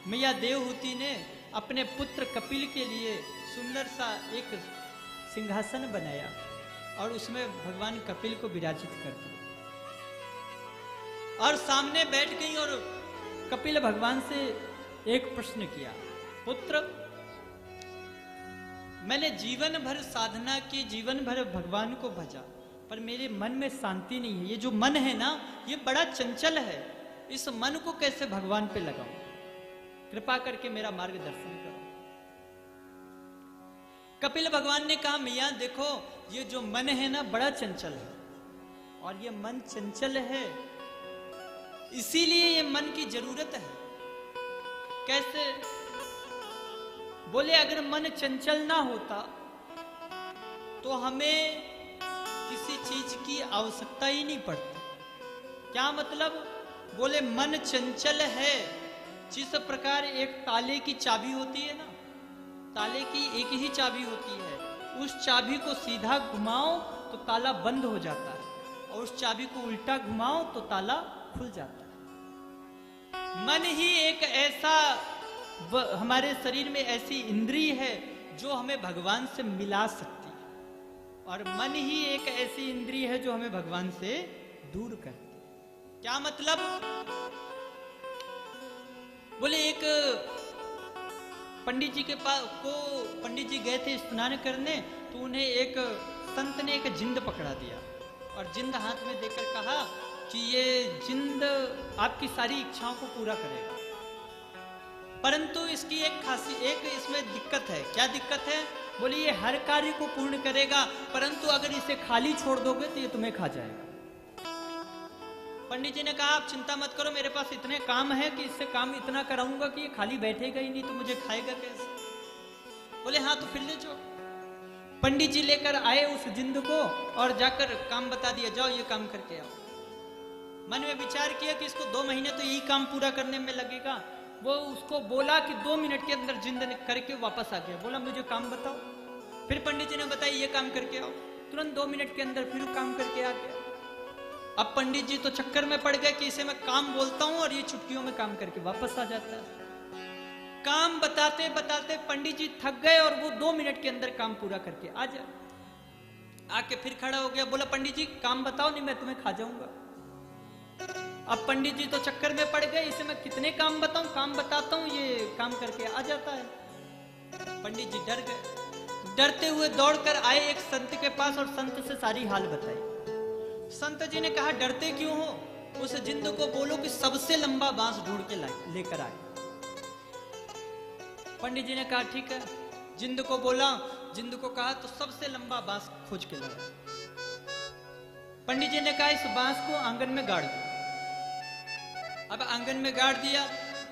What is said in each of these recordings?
मैया देवहूति ने अपने पुत्र कपिल के लिए सुंदर सा एक सिंहासन बनाया और उसमें भगवान कपिल को विराजित कर दिया और सामने बैठ गई और कपिल भगवान से एक प्रश्न किया, पुत्र मैंने जीवन भर साधना की, जीवन भर भगवान को भजा, पर मेरे मन में शांति नहीं है। ये जो मन है ना, ये बड़ा चंचल है, इस मन को कैसे भगवान पे लगाऊं? कृपा करके मेरा मार्गदर्शन करो। कपिल भगवान ने कहा, मैया देखो ये जो मन है ना बड़ा चंचल है, और ये मन चंचल है इसीलिए ये मन की जरूरत है। कैसे? बोले अगर मन चंचल ना होता तो हमें किसी चीज की आवश्यकता ही नहीं पड़ती। क्या मतलब? बोले मन चंचल है, जिस प्रकार एक ताले की चाबी होती है ना, ताले की एक ही चाबी होती है, उस चाबी को सीधा घुमाओ तो ताला बंद हो जाता है और उस चाबी को उल्टा घुमाओ तो ताला खुल जाता है। मन ही एक ऐसा हमारे शरीर में ऐसी इंद्रिय है जो हमें भगवान से मिला सकती है, और मन ही एक ऐसी इंद्रिय है जो हमें भगवान से दूर करती है। क्या मतलब? बोले एक पंडित जी के पास पंडित जी गए थे स्नान करने, तो उन्हें एक संत ने एक जिंद पकड़ा दिया और जिंद हाथ में देकर कहा कि ये जिंद आपकी सारी इच्छाओं को पूरा करेगा, परंतु इसकी एक इसमें दिक्कत है। क्या दिक्कत है? बोले ये हर कार्य को पूर्ण करेगा, परंतु अगर इसे खाली छोड़ दोगे तो ये तुम्हें खा जाएगा। पंडित जी ने कहा, आप चिंता मत करो, मेरे पास इतने काम है कि इससे काम इतना कराऊंगा कि ये खाली बैठेगा ही नहीं, तो मुझे खाएगा कैसे? बोले हाँ तो फिर ले जाओ। पंडित जी लेकर आए उस जिंद को और जाकर काम बता दिया, जाओ ये काम करके आओ। मन में विचार किया कि इसको 2 महीने तो यही काम पूरा करने में लगेगा। वो उसको बोला कि 2 मिनट के अंदर जिंद करके वापस आ गया। बोला मुझे काम बताओ। फिर पंडित जी ने बताया ये काम करके आओ। तुरंत 2 मिनट के अंदर फिर काम करके आ गया। अब पंडित जी तो चक्कर में पड़ गए कि इसे मैं काम बोलता हूं और ये चुटकियों में काम करके वापस आ जाता है। काम बताते बताते पंडित जी थक गए और वो 2 मिनट के अंदर काम पूरा करके आ जाए। आके फिर खड़ा हो गया, बोला पंडित जी काम बताओ, नहीं मैं तुम्हें खा जाऊंगा। अब पंडित जी तो चक्कर में पड़ गए, इसे मैं कितने काम बताऊं, काम बताता हूं ये काम करके आ जाता है। पंडित जी डर गए। डरते हुए दौड़कर आए एक संत के पास और संत से सारी हाल बताई। संत जी ने कहा, डरते क्यों हो? उस जिंद को बोलो कि सबसे लंबा बांस ढूंढ के लेकर आए। पंडित जी ने कहा ठीक है। जिंद को बोला, जिंद को कहा तो सबसे लंबा बांस खोज के लाया। पंडित जी ने कहा इस बांस को आंगन में गाड़ दो। अब आंगन में गाड़ दिया।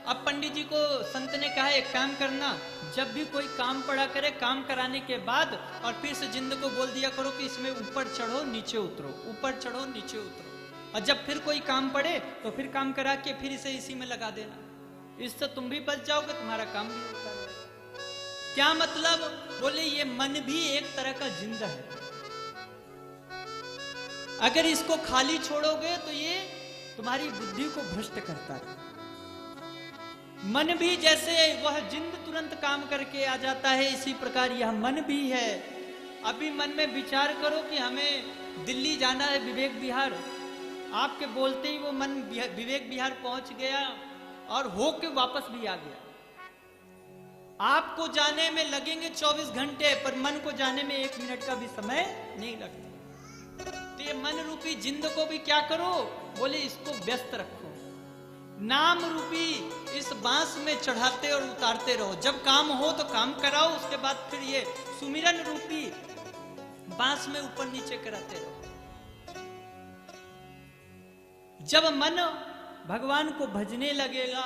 अब पंडित जी को संत ने कहा एक काम करना, जब भी कोई काम पड़ा करे, काम कराने के बाद और फिर से जिंद को बोल दिया करो कि इसमें ऊपर चढ़ो नीचे उतरो, ऊपर चढ़ो नीचे उतरो। और जब फिर कोई काम पड़े तो फिर काम करा के फिर इसे इसी में लगा देना। इससे तुम भी बच जाओगे, तुम्हारा काम भी होता है। क्या मतलब? बोले ये मन भी एक तरह का जिंद है। अगर इसको खाली छोड़ोगे तो ये तुम्हारी बुद्धि को भ्रष्ट करता है। मन भी जैसे वह जिंद तुरंत काम करके आ जाता है, इसी प्रकार यह मन भी है। अभी मन में विचार करो कि हमें दिल्ली जाना है, विवेक विहार। आपके बोलते ही वो मन विवेक विहार पहुंच गया और होके वापस भी आ गया। आपको जाने में लगेंगे 24 घंटे, पर मन को जाने में 1 मिनट का भी समय नहीं लगता। तो ये मन रूपी जिंद को भी क्या करो? बोले इसको व्यस्त रखो, नाम रूपी इस बांस में चढ़ाते और उतारते रहो। जब काम हो तो काम कराओ, उसके बाद फिर ये सुमिरन रूपी बांस में ऊपर नीचे कराते रहो। जब मन भगवान को भजने लगेगा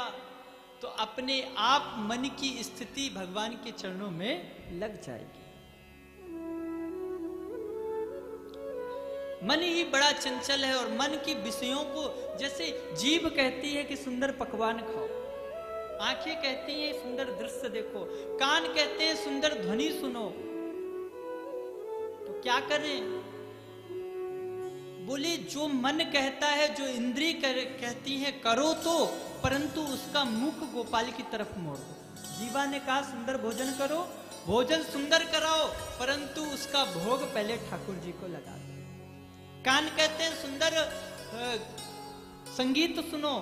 तो अपने आप मन की स्थिति भगवान के चरणों में लग जाएगी। मन ही बड़ा चंचल है और मन की विषयों को, जैसे जीभ कहती है कि सुंदर पकवान खाओ, आंखें कहती हैं सुंदर दृश्य देखो, कान कहते हैं सुंदर ध्वनि सुनो, तो क्या करें? बोले जो मन कहता है, जो इंद्रिय कहती है करो तो परंतु उसका मुख गोपाल की तरफ मोड़ दो। जीवा ने कहा सुंदर भोजन करो, भोजन सुंदर कराओ, परंतु उसका भोग पहले ठाकुर जी को लगा दो। कान कहते हैं सुंदर संगीत सुनो,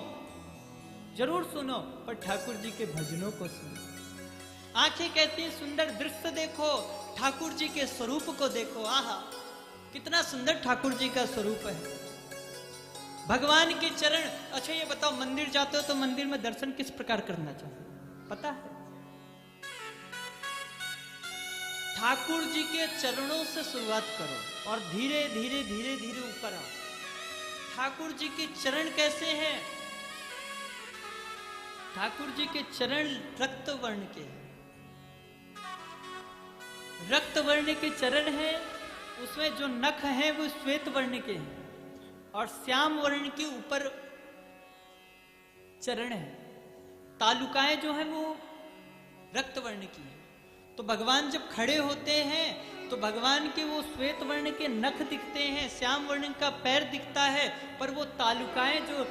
जरूर सुनो, पर ठाकुर जी के भजनों को सुनो। आंखें कहती हैं सुंदर दृश्य देखो, ठाकुर जी के स्वरूप को देखो। आहा, कितना सुंदर ठाकुर जी का स्वरूप है, भगवान के चरण। अच्छा ये बताओ, मंदिर जाते हो तो मंदिर में दर्शन किस प्रकार करना चाहिए, पता है? ठाकुर जी के चरणों से शुरुआत करो और धीरे धीरे धीरे धीरे ऊपर आओ। ठाकुर जी के चरण कैसे हैं? ठाकुर जी के चरण रक्त वर्ण के हैं, रक्त वर्ण के चरण हैं। उसमें जो नख हैं वो श्वेत वर्ण के हैं और श्याम वर्ण के ऊपर चरण है। तालुकाएं जो हैं वो रक्त वर्ण की हैं। तो भगवान जब खड़े होते हैं तो भगवान के वो श्वेत वर्ण के नख दिखते हैं, श्याम वर्ण का पैर दिखता है, पर वो तालुकाएं जो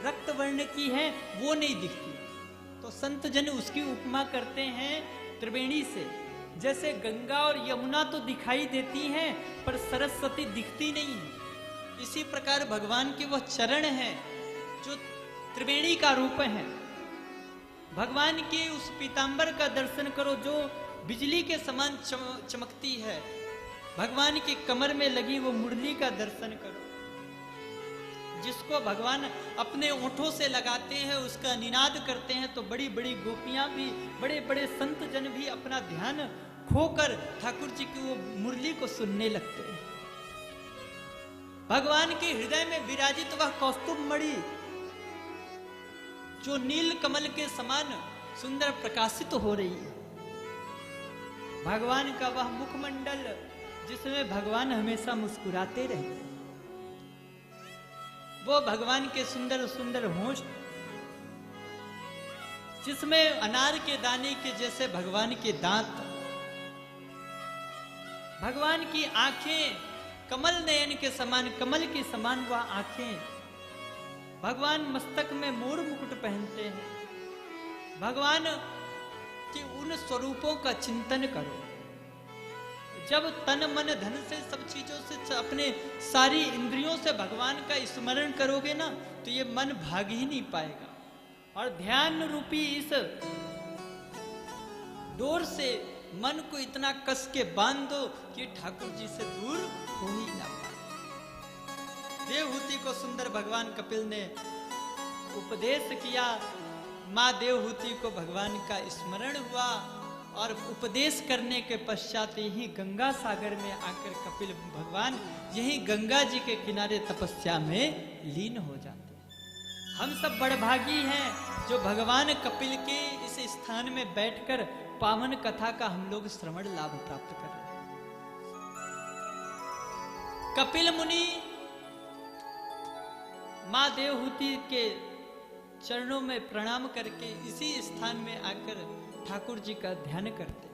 रक्त वर्ण की हैं वो नहीं दिखती। तो संत जन उसकी उपमा करते हैं त्रिवेणी से। जैसे गंगा और यमुना तो दिखाई देती हैं पर सरस्वती दिखती नहीं है, इसी प्रकार भगवान के वह चरण हैं जो त्रिवेणी का रूप है। भगवान के उस पीतांबर का दर्शन करो जो बिजली के समान चमकती है। भगवान की कमर में लगी वो मुरली का दर्शन करो, जिसको भगवान अपने ओंठों से लगाते हैं, उसका निनाद करते हैं, तो बड़ी बड़ी गोपियां भी, बड़े बड़े संत जन भी अपना ध्यान खोकर ठाकुर जी की वो मुरली को सुनने लगते हैं। भगवान के हृदय में विराजित वह कौस्तुभ मणि जो नील कमल के समान सुंदर प्रकाशित हो रही है। भगवान का वह मुखमंडल जिसमें भगवान हमेशा मुस्कुराते रहते हैं। वो भगवान के सुंदर सुंदर होंठ जिसमें अनार के दाने के जैसे भगवान के दांत, भगवान की आंखें कमल नयन के समान, कमल के समान वह आंखें। भगवान मस्तक में मोर मुकुट पहनते हैं। भगवान के उन स्वरूपों का चिंतन करो। जब तन मन धन से सब चीजों से अपने सारी इंद्रियों से भगवान का स्मरण करोगे ना तो ये मन भाग ही नहीं पाएगा। और ध्यान रूपी इस डोर से मन को इतना कस के बांध दो कि ठाकुर जी से दूर हो ही ना पाए। देवहूति को सुंदर भगवान कपिल ने उपदेश किया। माँ देवहूति को भगवान का स्मरण हुआ और उपदेश करने के पश्चात ही गंगा सागर में आकर कपिल भगवान यही गंगा जी के किनारे तपस्या में लीन हो जाते हैं। हम सब बड़भागी हैं जो भगवान कपिल के इस स्थान में बैठकर पावन कथा का हम लोग श्रवण लाभ प्राप्त कर रहे हैं। कपिल मुनि माँ देवहूति के चरणों में प्रणाम करके इसी स्थान में आकर ठाकुर जी का ध्यान करते।